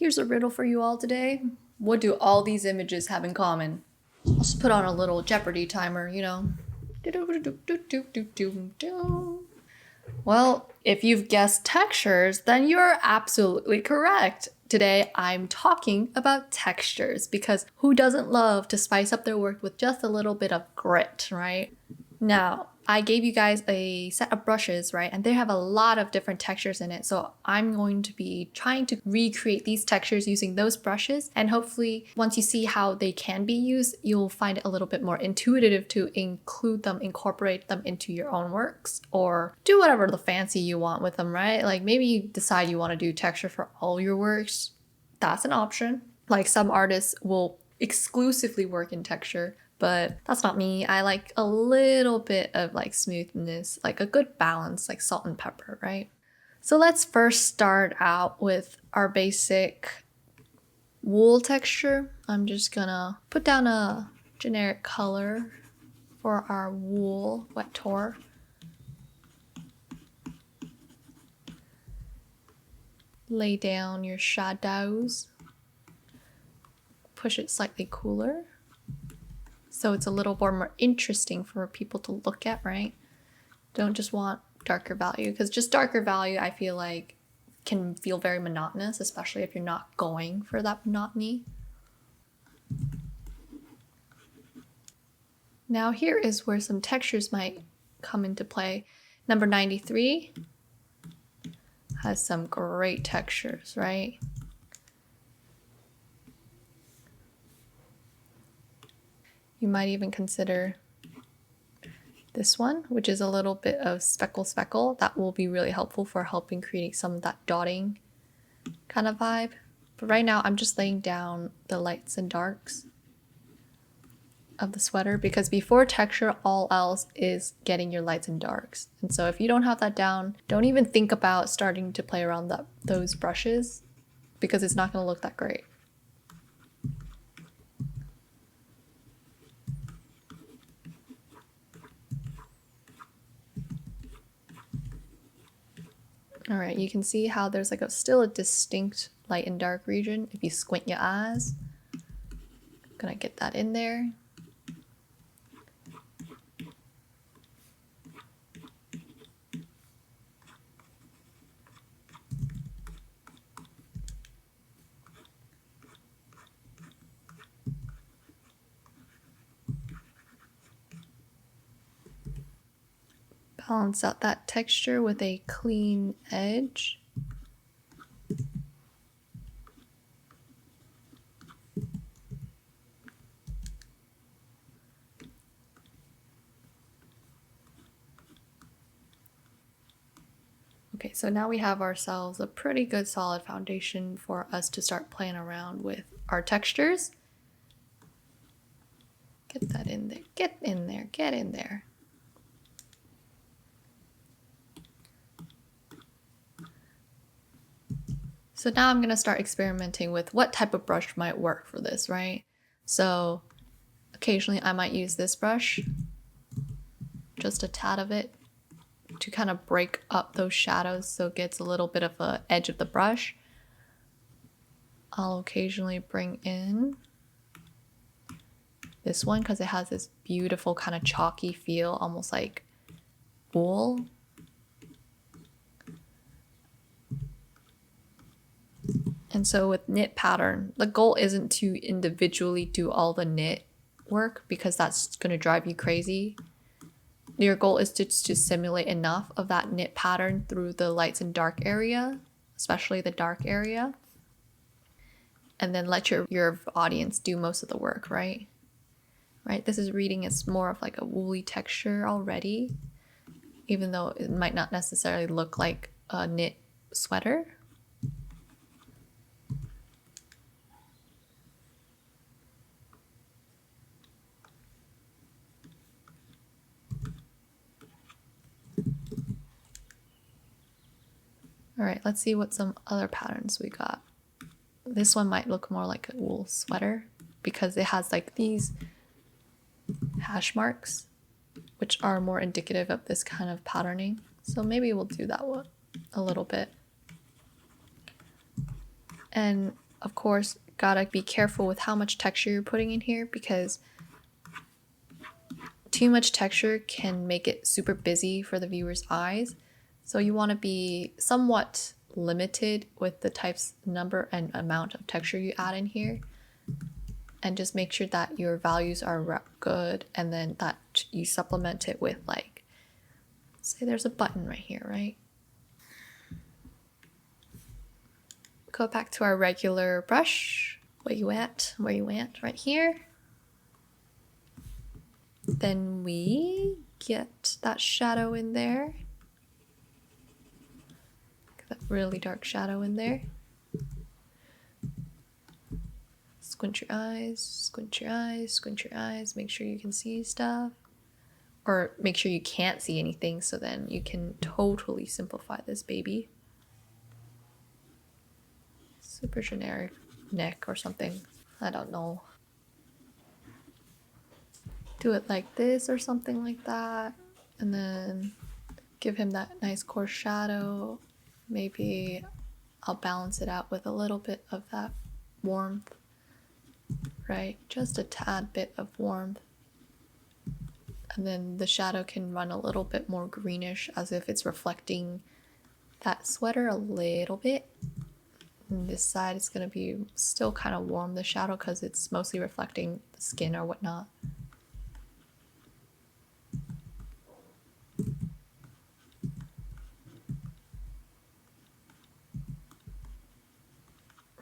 Here's a riddle for you all today. What do all these images have in common? I'll just put on a little Jeopardy timer, you know. Well, if you've guessed textures, then you're absolutely correct. Today, I'm talking about textures because who doesn't love to spice up their work with just a little bit of grit, right? Now, I gave you guys a set of brushes, right? And they have a lot of different textures in it. So I'm going to be trying to recreate these textures using those brushes. And hopefully, once you see how they can be used, you'll find it a little bit more intuitive to include them, incorporate them into your own works, or do whatever the fancy you want with them, right? Like maybe you decide you want to do texture for all your works. That's an option. Like some artists will exclusively work in texture, but that's not me. I like a little bit of like smoothness, like a good balance, like salt and pepper, right? So let's first start out with our basic wool texture. I'm just gonna put down a generic color for our wool wet tour. Lay down your shadows. Push it slightly cooler, so it's a little more interesting for people to look at, right? Don't just want darker value, because just darker value I feel like can feel very monotonous, especially if you're not going for that monotony. Now here is where some textures might come into play. Number 93 has some great textures, right? You might even consider this one, which is a little bit of speckle. That will be really helpful for helping create some of that dotting kind of vibe. But right now I'm just laying down the lights and darks of the sweater, because before texture, all else is getting your lights and darks. And so if you don't have that down, don't even think about starting to play around those brushes, because it's not going to look that great. All right, you can see how there's like still a distinct light and dark region if you squint your eyes. I'm gonna get that in there. Balance out that texture with a clean edge. Okay, so now we have ourselves a pretty good solid foundation for us to start playing around with our textures. Get that in there, get in there, get in there. So now I'm gonna start experimenting with what type of brush might work for this, right? So occasionally I might use this brush, just a tad of it, to kind of break up those shadows so it gets a little bit of an edge of the brush. I'll occasionally bring in this one because it has this beautiful kind of chalky feel, almost like wool. And so with knit pattern, the goal isn't to individually do all the knit work, because that's going to drive you crazy. Your goal is to simulate enough of that knit pattern through the lights and dark area, especially the dark area, and then let your audience do most of the work, right? Right, this is reading as more of like a woolly texture already, even though it might not necessarily look like a knit sweater. All right, let's see what some other patterns we got. This one might look more like a wool sweater because it has like these hash marks, which are more indicative of this kind of patterning. So maybe we'll do that one a little bit. And of course, gotta be careful with how much texture you're putting in here, because too much texture can make it super busy for the viewer's eyes. So you want to be somewhat limited with the types, number, and amount of texture you add in here. And just make sure that your values are good, and then that you supplement it with, like, say there's a button right here, right? Go back to our regular brush. Where you at? Where you at? Right here. Then we get that shadow in there. Get that really dark shadow in there. Squint your eyes, squint your eyes, squint your eyes. Make sure you can see stuff. Or make sure you can't see anything, so then you can totally simplify this baby. Super generic neck or something. I don't know. Do it like this or something like that. And then give him that nice coarse shadow. Maybe I'll balance it out with a little bit of that warmth. Right? Just a tad bit of warmth. And then the shadow can run a little bit more greenish, as if it's reflecting that sweater a little bit. And this side is going to be still kind of warm, the shadow, because it's mostly reflecting the skin or whatnot.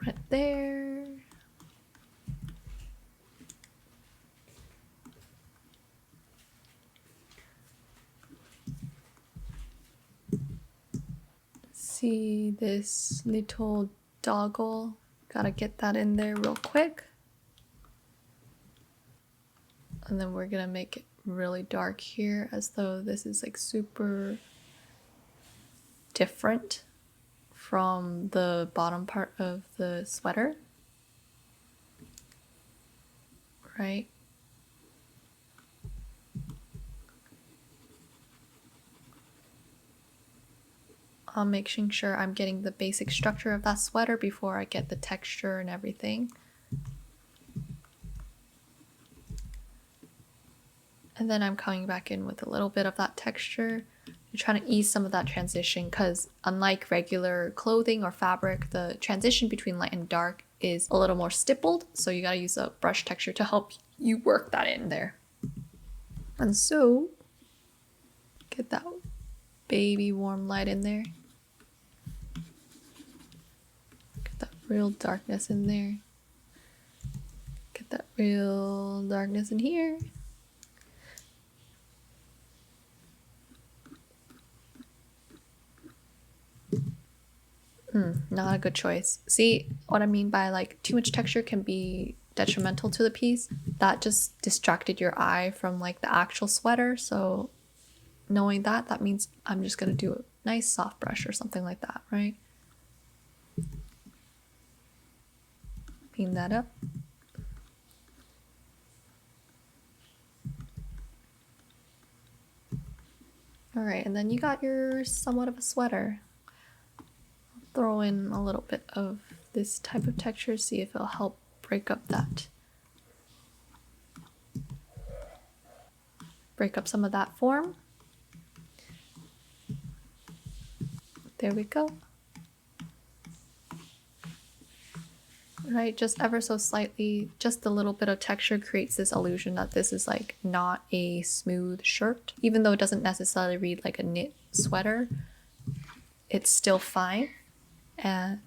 Right there. See this little doggle? Gotta get that in there real quick. And then we're gonna make it really dark here, as though this is like super different from the bottom part of the sweater. Right? I'm making sure I'm getting the basic structure of that sweater before I get the texture and everything. And then I'm coming back in with a little bit of that texture. You're trying to ease some of that transition, because unlike regular clothing or fabric, the transition between light and dark is a little more stippled, so you gotta use a brush texture to help you work that in there. And so, get that baby warm light in there. Get that real darkness in there. Get that real darkness in here. Not a good choice. See what I mean by, like, too much texture can be detrimental to the piece? That just distracted your eye from, like, the actual sweater. So knowing that, that means I'm just gonna do a nice soft brush or something like that, right? Clean that up. All right, and then you got your somewhat of a sweater. Throw in a little bit of this type of texture, see if it'll help break up some of that form. There we go. Right, just ever so slightly, just a little bit of texture creates this illusion that this is like not a smooth shirt. Even though it doesn't necessarily read like a knit sweater, it's still fine. And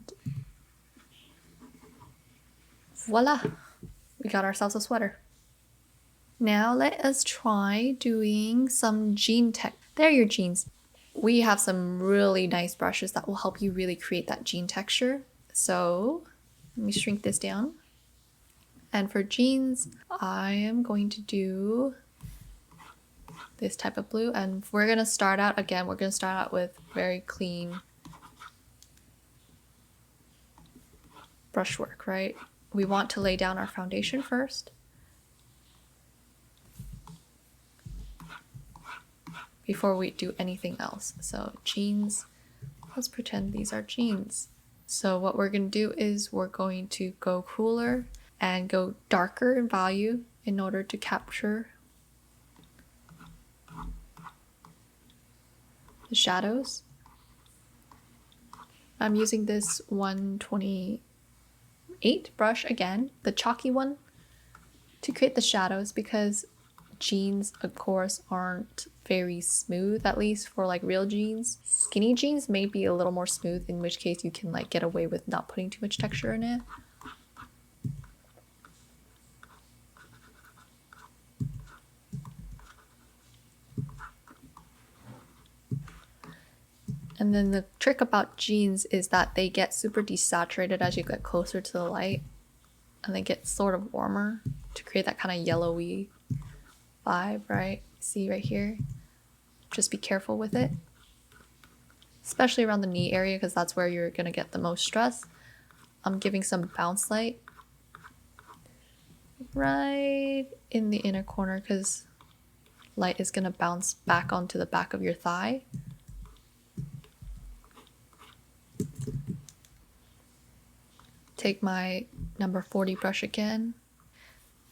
voila, we got ourselves a sweater. Now let us try doing some jean tech. There are your jeans. We have some really nice brushes that will help you really create that jean texture. So let me shrink this down. And for jeans, I am going to do this type of blue. And we're going to start out, again, we're going to start out with very clean brushwork, right? We want to lay down our foundation first. Before we do anything else. So jeans, let's pretend these are jeans. So what we're going to do is we're going to go cooler and go darker in value in order to capture the shadows. I'm using this 128 brush again, the chalky one, to create the shadows because jeans, of course, aren't very smooth, at least for like real jeans. Skinny jeans may be a little more smooth, in which case you can like get away with not putting too much texture in it. And then the trick about jeans is that they get super desaturated as you get closer to the light, and they get sort of warmer to create that kind of yellowy vibe, right? See right here? Just be careful with it, especially around the knee area because that's where you're gonna get the most stress. I'm giving some bounce light right in the inner corner because light is gonna bounce back onto the back of your thigh. Take my number 40 brush again,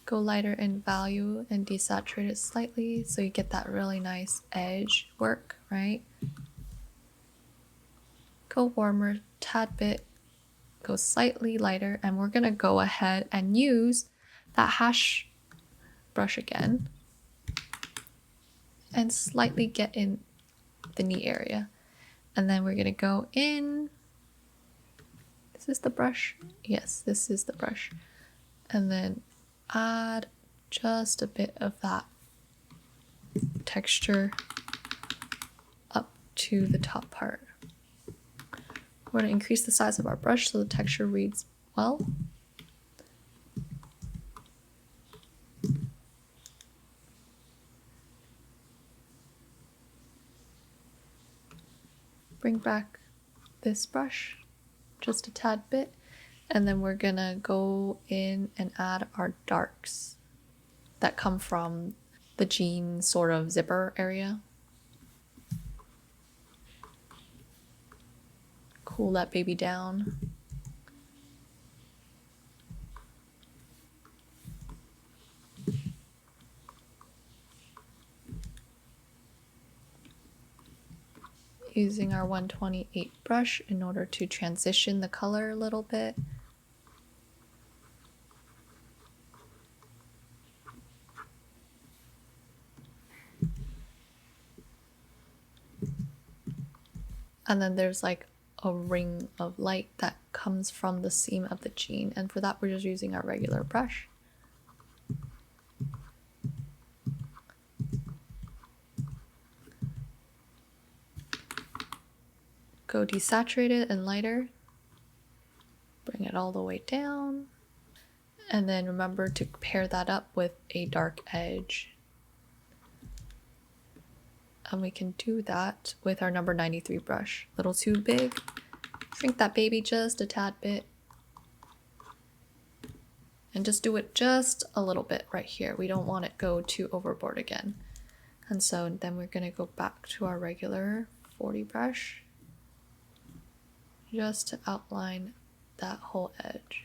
go lighter in value and desaturate it slightly so you get that really nice edge work, right? Go warmer, tad bit, go slightly lighter, and we're gonna go ahead and use that hash brush again and slightly get in the knee area. And then we're gonna go in. Is this the brush? Yes, this is the brush. And then add just a bit of that texture up to the top part. We're going to increase the size of our brush so the texture reads well. Bring back this brush just a tad bit, and then we're gonna go in and add our darks that come from the jean sort of zipper area. Cool that baby down. Using our 128 brush in order to transition the color a little bit. And then there's like a ring of light that comes from the seam of the jean, and for that we're just using our regular brush. Go desaturated and lighter. Bring it all the way down. And then remember to pair that up with a dark edge. And we can do that with our number 93 brush. A little too big. Shrink that baby just a tad bit. And just do it just a little bit right here. We don't want it go too overboard again. And so then we're gonna go back to our regular 40 brush just to outline that whole edge.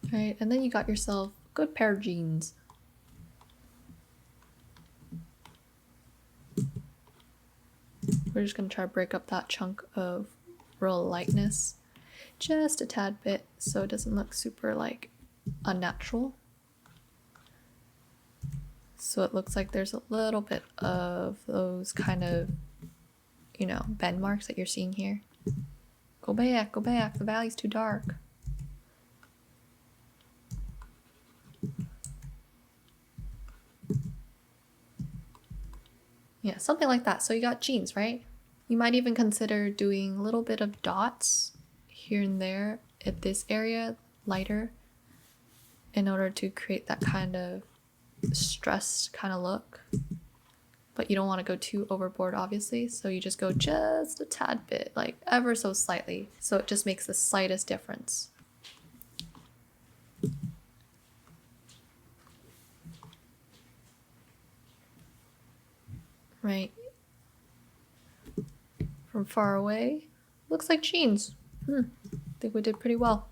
All right, and then you got yourself a good pair of jeans. We're just gonna try to break up that chunk of real lightness just a tad bit so it doesn't look super like unnatural. So it looks like there's a little bit of those kind of, you know, bend marks that you're seeing here. Go back, the valley's too dark. Yeah, something like that. So you got jeans, right? You might even consider doing a little bit of dots here and there at this area, lighter, in order to create that kind of stressed kind of look. But you don't want to go too overboard, obviously, so you just go just a tad bit, like ever so slightly, so it just makes the slightest difference. right? From far away, looks like jeans. I think we did pretty well.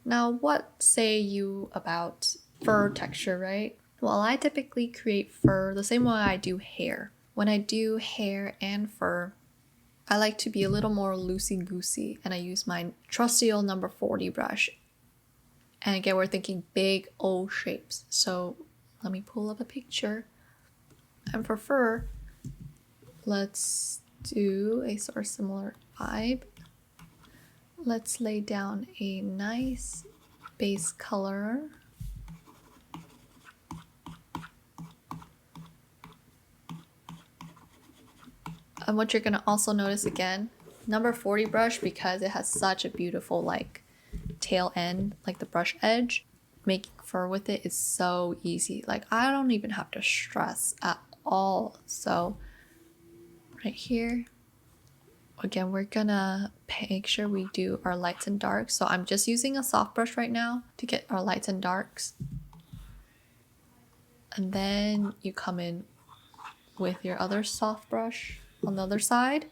Now, what say you about fur texture, right? Well, I typically create fur the same way I do hair. When I do hair and fur, I like to be a little more loosey-goosey, and I use my trusty old number 40 brush. And again, we're thinking big O shapes. So let me pull up a picture. And for fur, let's do a sort of similar vibe. Let's lay down a nice base color. And what you're gonna also notice again, number 40 brush, because it has such a beautiful like tail end, like the brush edge, making fur with it is so easy. Like I don't even have to stress at all. So right here, again, we're gonna make sure we do our lights and darks. So I'm just using a soft brush right now to get our lights and darks. And then you come in with your other soft brush on the other side.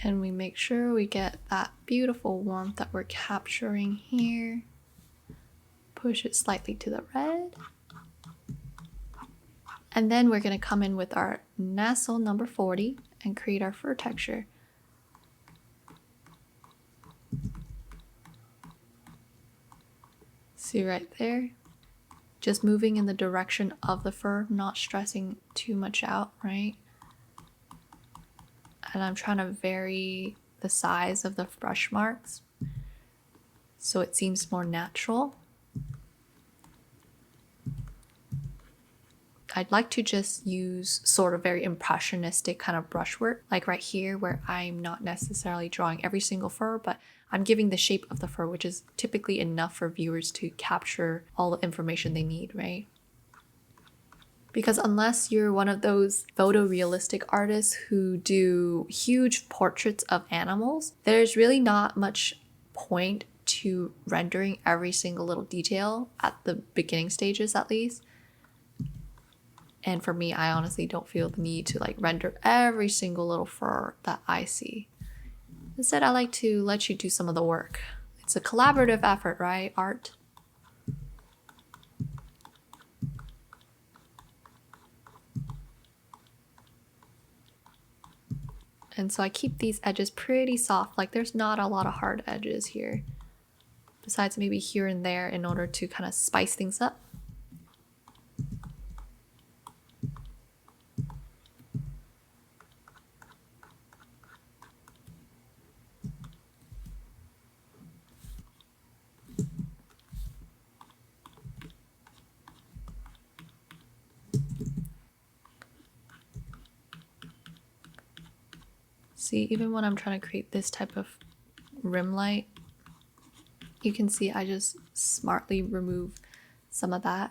And we make sure we get that beautiful warmth that we're capturing here. Push it slightly to the red. And then we're gonna come in with our Nassau number 40 and create our fur texture. See right there? Just moving in the direction of the fur, not stressing too much out, right? And I'm trying to vary the size of the brush marks so it seems more natural. I'd like to just use sort of very impressionistic kind of brushwork, like right here where I'm not necessarily drawing every single fur, but I'm giving the shape of the fur, which is typically enough for viewers to capture all the information they need, right? Because unless you're one of those photorealistic artists who do huge portraits of animals, there's really not much point to rendering every single little detail at the beginning stages, at least. And for me, I honestly don't feel the need to like render every single little fur that I see. Instead, I like to let you do some of the work. It's a collaborative effort, right? Art. And so I keep these edges pretty soft, like there's not a lot of hard edges here. Besides maybe here and there in order to kind of spice things up. See, even when I'm trying to create this type of rim light, you can see I just smartly remove some of that.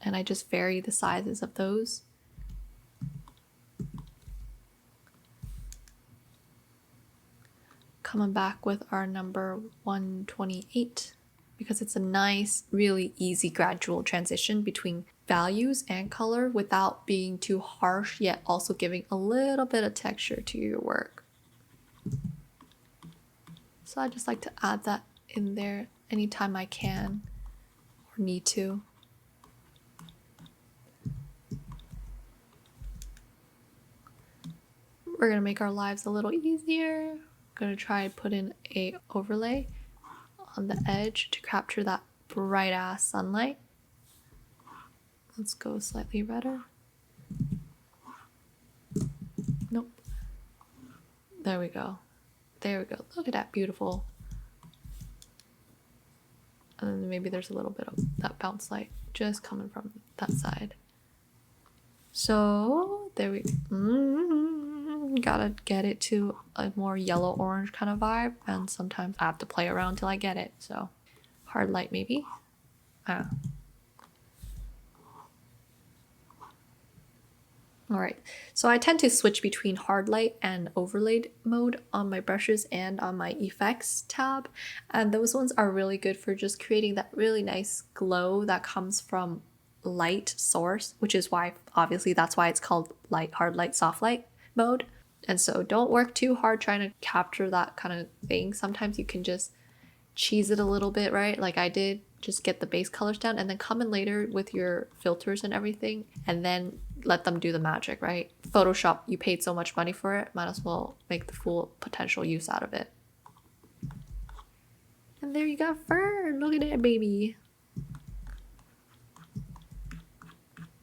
And I just vary the sizes of those. Coming back with our number 128, because it's a nice, really easy gradual transition between values and color without being too harsh, yet also giving a little bit of texture to your work. So I just like to add that in there anytime I can or need to. We're gonna make our lives a little easier. I'm gonna try and put in a overlay on the edge to capture that bright ass sunlight. Let's go slightly redder. Nope. There we go. There we go. Look at that beautiful. And then maybe there's a little bit of that bounce light just coming from that side. So there we gotta get it to a more yellow orange kind of vibe, and sometimes I have to play around till I get it. So hard light maybe. I don't know. All right, so I tend to switch between hard light and overlaid mode on my brushes and on my effects tab. And those ones are really good for just creating that really nice glow that comes from light source, which is why, obviously, that's why it's called light, hard light, soft light mode. And so don't work too hard trying to capture that kind of thing. Sometimes you can just cheese it a little bit, right? Like I did, just get the base colors down and then come in later with your filters and everything and then let them do the magic, right? Photoshop, you paid so much money for it, might as well make the full potential use out of it. And there you got Fern, look at it, baby.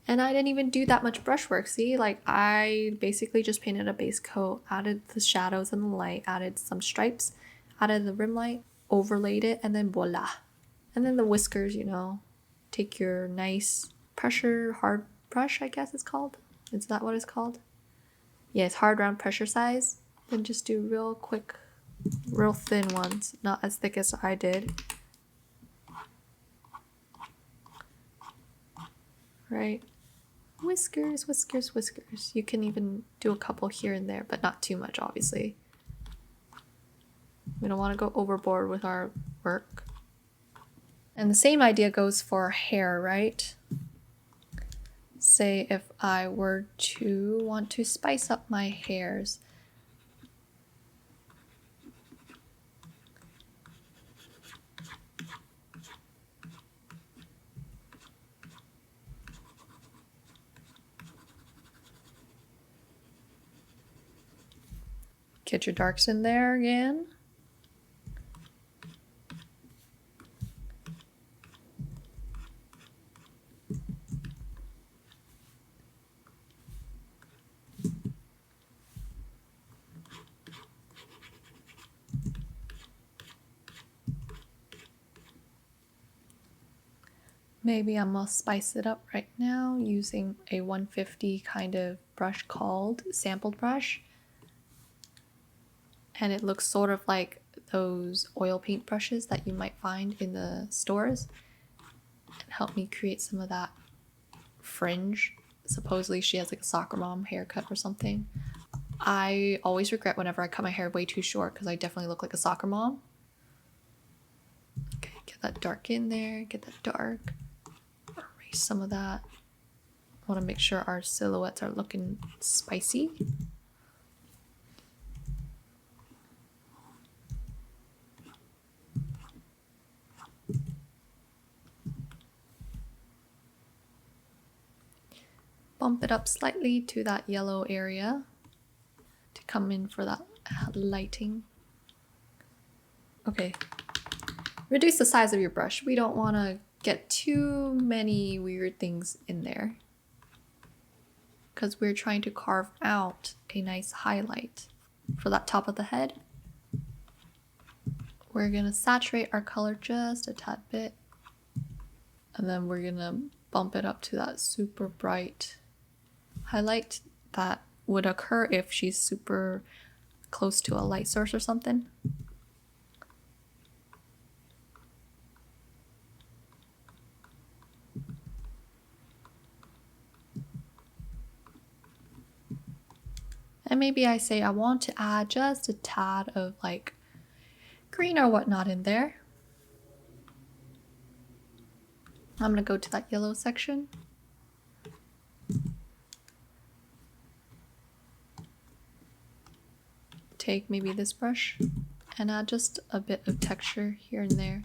And I didn't even do that much brushwork, see? Like I basically just painted a base coat, added the shadows and the light, added some stripes, added the rim light, overlaid it, and then voila. And then the whiskers, you know, take your nice pressure hard brush, I guess it's called. Is that what it's called? Yeah, it's hard round pressure size. Then just do real quick, real thin ones, not as thick as I did. Right. Whiskers, whiskers, whiskers. You can even do a couple here and there, but not too much, obviously. We don't want to go overboard with our work. And the same idea goes for hair, right? Say if I were to want to spice up my hairs. Get your darks in there again. Maybe I'm gonna spice it up right now using a 150 kind of brush called sampled brush. And it looks sort of like those oil paint brushes that you might find in the stores. And help me create some of that fringe. Supposedly she has like a soccer mom haircut or something. I always regret whenever I cut my hair way too short because I definitely look like a soccer mom. Okay, get that dark in there, get that dark. Erase some of that. I want to make sure our silhouettes are looking spicy. Bump it up slightly to that yellow area to come in for that lighting. Okay, reduce the size of your brush. We don't want to get too many weird things in there because we're trying to carve out a nice highlight for that top of the head. We're gonna saturate our color just a tad bit and then we're gonna bump it up to that super bright highlight that would occur if she's super close to a light source or something. And maybe I say I want to add just a tad of like green or whatnot in there. I'm gonna go to that yellow section. Take maybe this brush and add just a bit of texture here and there.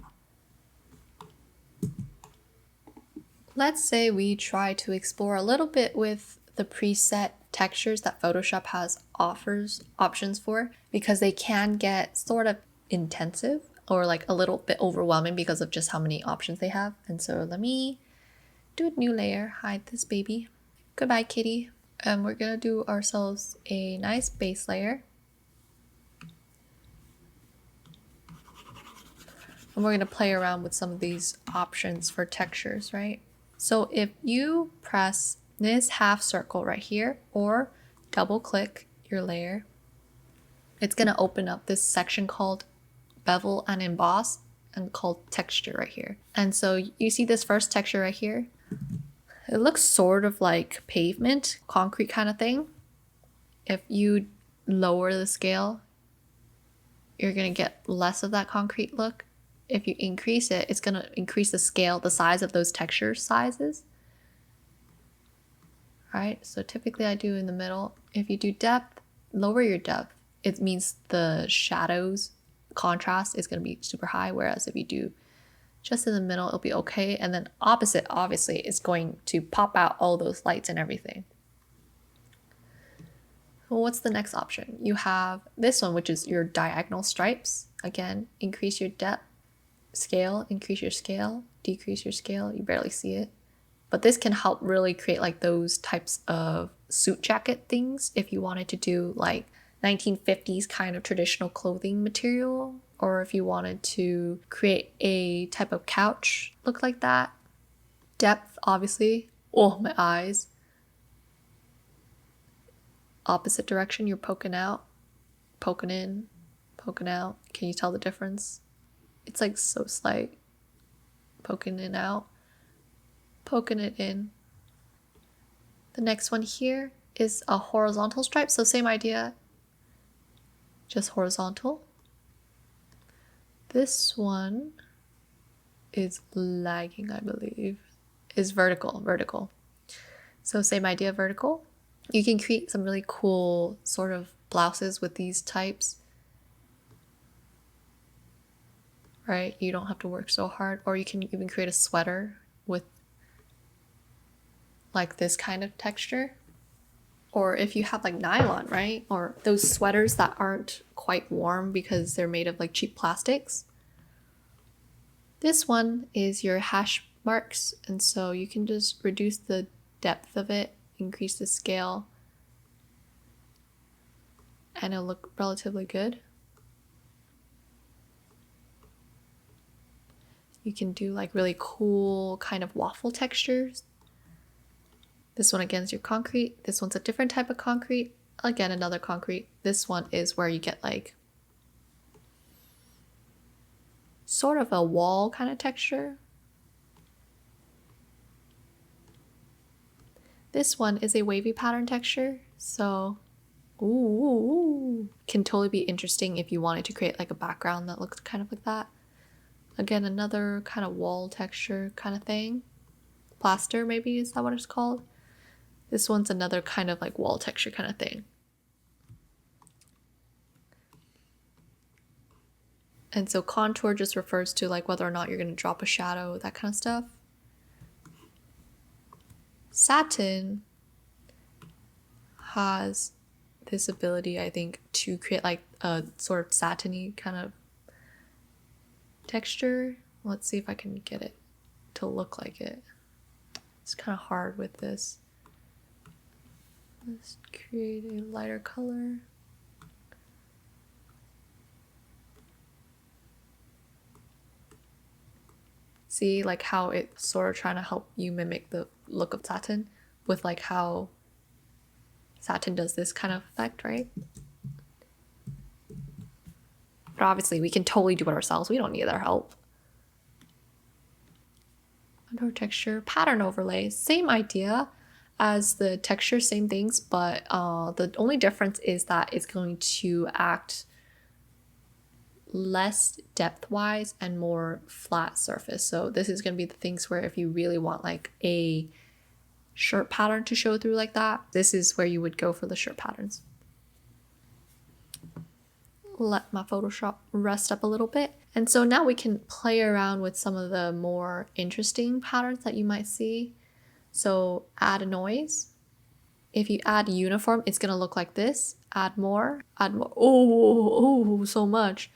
Let's say we try to explore a little bit with the preset textures that Photoshop has options for, because they can get sort of intensive or like a little bit overwhelming because of just how many options they have. And so let me do a new layer, hide this baby. Goodbye, kitty. And we're gonna do ourselves a nice base layer. And we're gonna play around with some of these options for textures, right? So if you press this half circle right here or double click your layer, it's gonna open up this section called bevel and emboss and called texture right here. And so you see this first texture right here, It looks sort of like pavement, concrete kind of thing. If you lower the scale, you're going to get less of that concrete look. If you increase it, it's going to increase the scale, the size of those texture sizes. All right, so typically I do in the middle. If you do depth, lower your depth. It means the shadows contrast is going to be super high, whereas if you do just in the middle, it'll be okay. And then opposite, obviously, is going to pop out all those lights and everything. Well, what's the next option? You have this one, which is your diagonal stripes. Again, increase your depth, scale, increase your scale, decrease your scale. You barely see it. But this can help really create like those types of suit jacket things if you wanted to do like 1950s kind of traditional clothing material, or if you wanted to create a type of couch look like that. Depth, obviously. Oh, my eyes. Opposite direction, you're poking out, poking in, poking out. Can you tell the difference? It's like so slight. Poking in out, poking it in. The next one here is a horizontal stripe, so same idea, just horizontal. This one is lagging, I believe, is vertical. So same idea, vertical. You can create some really cool sort of blouses with these types, right? You don't have to work so hard, or you can even create a sweater with like this kind of texture. Or if you have like nylon, right? Or those sweaters that aren't quite warm because they're made of like cheap plastics. This one is your hash marks, and so you can just reduce the depth of it, increase the scale, and it'll look relatively good. You can do like really cool kind of waffle textures. This one again is your concrete. This one's a different type of concrete. Again, another concrete. This one is where you get like sort of a wall kind of texture. This one is a wavy pattern texture. So, ooh, can totally be interesting if you wanted to create like a background that looks kind of like that. Again, another kind of wall texture kind of thing. Plaster, maybe, is that what it's called? This one's another kind of like wall texture kind of thing. And so contour just refers to like whether or not you're going to drop a shadow, that kind of stuff. Satin has this ability, I think, to create like a sort of satiny kind of texture. Let's see if I can get it to look like it. It's kind of hard with this. Let's create a lighter color. See like how it's sort of trying to help you mimic the look of satin with like how satin does this kind of effect, right? But obviously we can totally do it ourselves. We don't need their help. Contour texture, pattern overlay, same idea as the texture, same things, but the only difference is that it's going to act less depth-wise and more flat surface. So this is going to be the things where if you really want like a shirt pattern to show through like that, this is where you would go for the shirt patterns. Let my Photoshop rest up a little bit. And so now we can play around with some of the more interesting patterns that you might see. So add a noise. If you add uniform, it's going to look like this. Add more, add more. Oh, so much.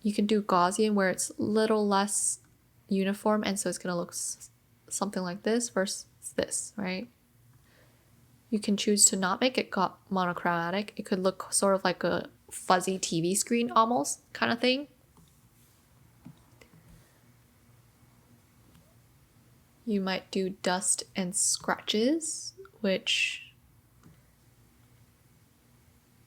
You can do Gaussian where it's a little less uniform, and so it's going to look something like this versus this, right? You can choose to not make it monochromatic. It could look sort of like a fuzzy TV screen almost kind of thing. You might do dust and scratches, which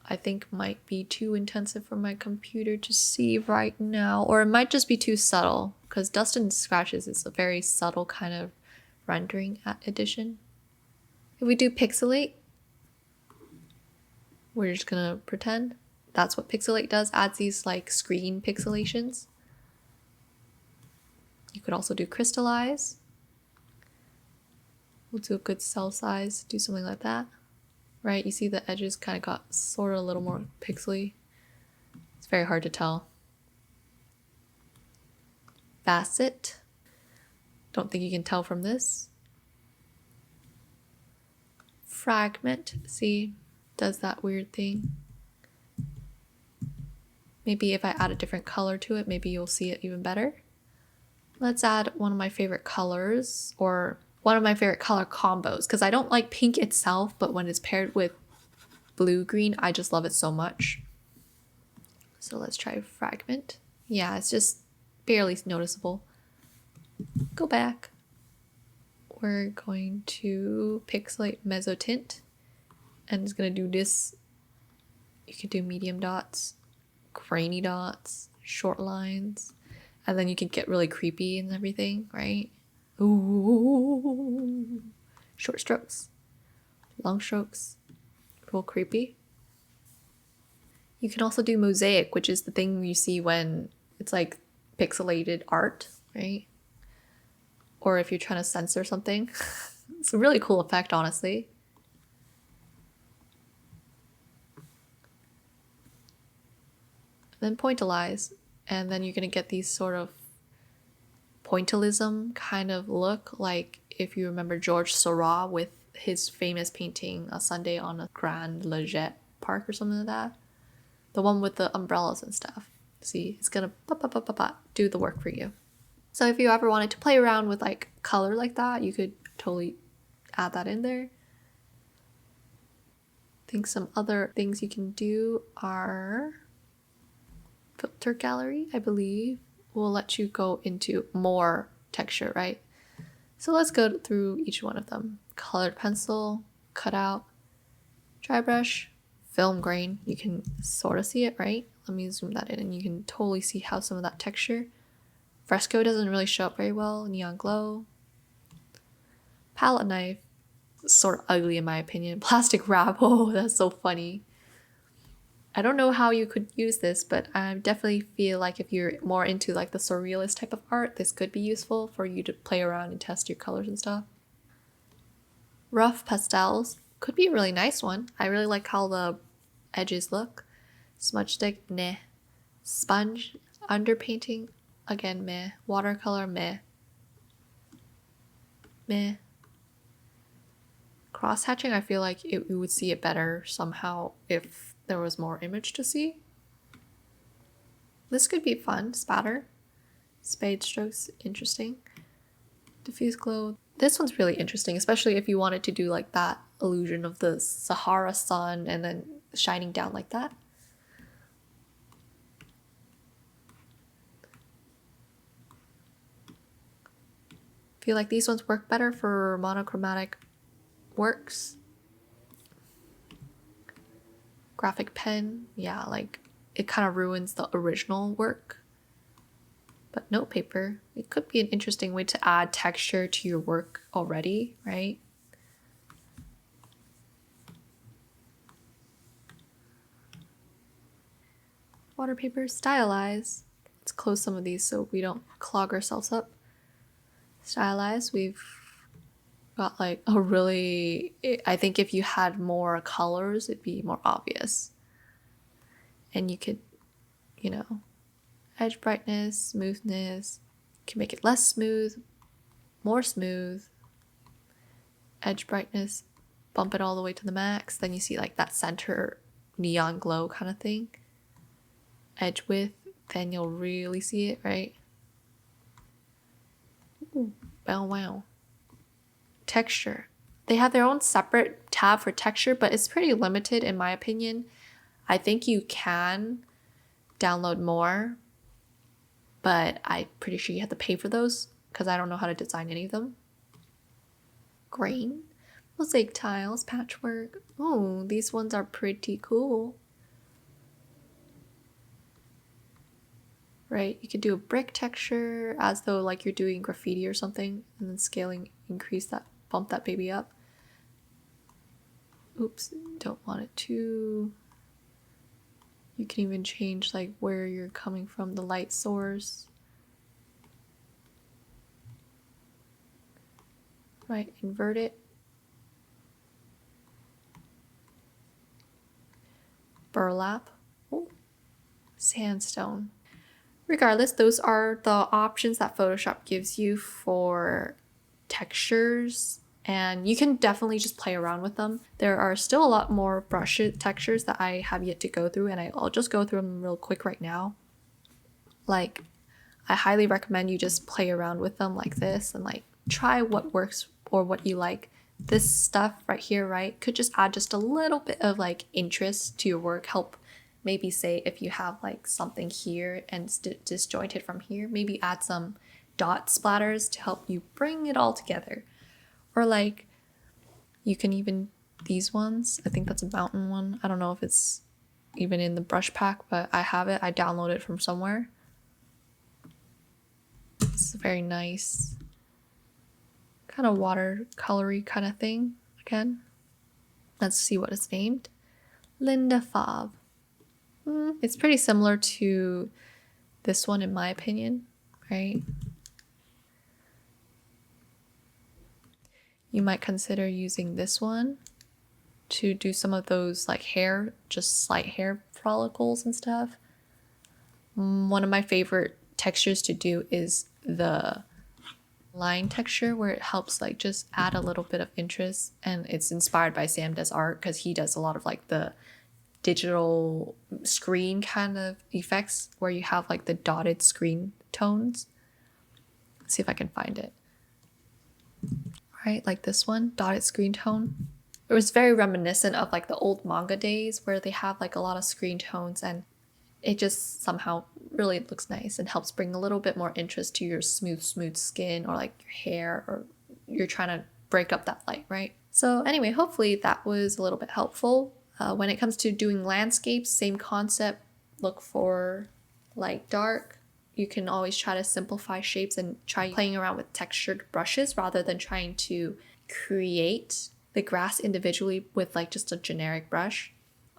I think might be too intensive for my computer to see right now, or it might just be too subtle because dust and scratches is a very subtle kind of rendering edition. If we do pixelate, we're just gonna pretend that's what pixelate does, adds these like screen pixelations. You could also do crystallize. We'll do a good cell size, do something like that. Right, you see the edges kind of got sort of a little more pixely. It's very hard to tell. Facet. Don't think you can tell from this. Fragment, see, does that weird thing. Maybe if I add a different color to it, maybe you'll see it even better. Let's add one of my favorite colors, or one of my favorite color combos, because I don't like pink itself, but when it's paired with blue-green, I just love it so much. So let's try fragment. Yeah, it's just barely noticeable. Go back. We're going to pixelate mezzotint, and it's gonna do this. You could do medium dots, grainy dots, short lines, and then you can get really creepy and everything, right? Ooh, short strokes, long strokes, real creepy. You can also do mosaic, which is the thing you see when it's like pixelated art, right? Or if you're trying to censor something. It's a really cool effect, honestly. Then pointillize, and then you're gonna get these sort of pointillism kind of look, like if you remember George Seurat with his famous painting A Sunday on a Grand Logette Park or something like that. The one with the umbrellas and stuff. See, it's gonna do the work for you. So if you ever wanted to play around with like color like that, you could totally add that in there. I think some other things you can do are filter gallery, I believe, will let you go into more texture, right? So let's go through each one of them. Colored pencil, cutout, dry brush, film grain. You can sort of see it, right? Let me zoom that in and you can totally see how some of that texture. Fresco doesn't really show up very well. Neon glow. Palette knife. Sort of ugly in my opinion. Plastic wrap. Oh, that's so funny. I don't know how you could use this, but I definitely feel like if you're more into like the surrealist type of art, this could be useful for you to play around and test your colors and stuff. Rough pastels could be a really nice one. I really like how the edges look. Smudge stick, meh. Sponge, underpainting, again, meh. Watercolor, meh. Meh. Cross hatching, I feel like we would see it better somehow if there was more image to see. This could be fun. Spatter. Spade strokes, interesting. Diffuse glow. This one's really interesting, especially if you wanted to do like that illusion of the Sahara sun and then shining down like that. Feel like these ones work better for monochromatic works. Graphic pen, yeah, like it kind of ruins the original work. But note paper, it could be an interesting way to add texture to your work already, right? Water paper, stylize. Let's close some of these so we don't clog ourselves up. Stylize, we've got like a really, I think if you had more colors, it'd be more obvious. And you could, you know, edge brightness, smoothness, you can make it less smooth, more smooth. Edge brightness, bump it all the way to the max. Then you see like that center neon glow kind of thing. Edge width, then you'll really see it, right? Ooh, bow wow. Texture. They have their own separate tab for texture, but it's pretty limited in my opinion. I think you can download more, but I'm pretty sure you have to pay for those because I don't know how to design any of them. Grain, mosaic tiles, patchwork. Oh, these ones are pretty cool. right? You could do a brick texture as though like you're doing graffiti or something, and then scaling, increase that, bump that baby up. Oops, don't want it to. You can even change like where you're coming from, the light source. Right, invert it. Burlap. Oh, sandstone. Regardless, those are the options that Photoshop gives you for textures, and you can definitely just play around with them. There are still a lot more brush textures that I have yet to go through, and I'll just go through them real quick right now. Like, I highly recommend you just play around with them like this and like try what works or what you like. This stuff right here, right, could just add just a little bit of like interest to your work, help maybe say if you have like something here and disjointed from here, maybe add some dot splatters to help you bring it all together. Or like you can even, these ones, I think that's a mountain one. I don't know if it's even in the brush pack, but I have it. I downloaded it from somewhere. It's very nice. Kind of watercolory kind of thing again. Let's see what it's named. Linda Fob. It's pretty similar to this one in my opinion, right? You might consider using this one to do some of those like hair, just slight hair follicles and stuff. One of my favorite textures to do is the line texture, where it helps like just add a little bit of interest, and it's inspired by Sam Does Art because he does a lot of like the digital screen kind of effects where you have like the dotted screen tones. Let's see if I can find it. Right, like this one, dotted screen tone. It was very reminiscent of like the old manga days where they have like a lot of screen tones, and it just somehow really looks nice and helps bring a little bit more interest to your smooth skin or like your hair, or you're trying to break up that light, right? So anyway, hopefully that was a little bit helpful. When it comes to doing landscapes, same concept. Look for light, dark. You can always try to simplify shapes and try playing around with textured brushes rather than trying to create the grass individually with like just a generic brush.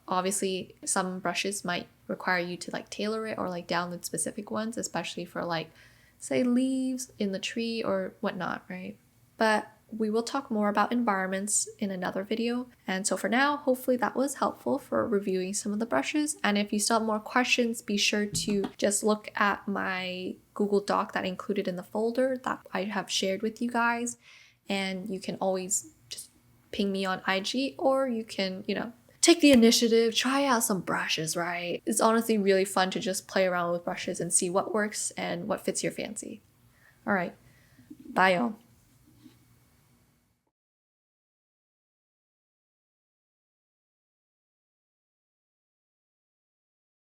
Obviously, some brushes might require you to like tailor it or like download specific ones, especially for like, say, leaves in the tree or whatnot, right? But we will talk more about environments in another video. And so for now, hopefully that was helpful for reviewing some of the brushes. And if you still have more questions, be sure to just look at my Google Doc that I included in the folder that I have shared with you guys. And you can always just ping me on IG, or you can, take the initiative, try out some brushes, right? It's honestly really fun to just play around with brushes and see what works and what fits your fancy. All right, bye y'all.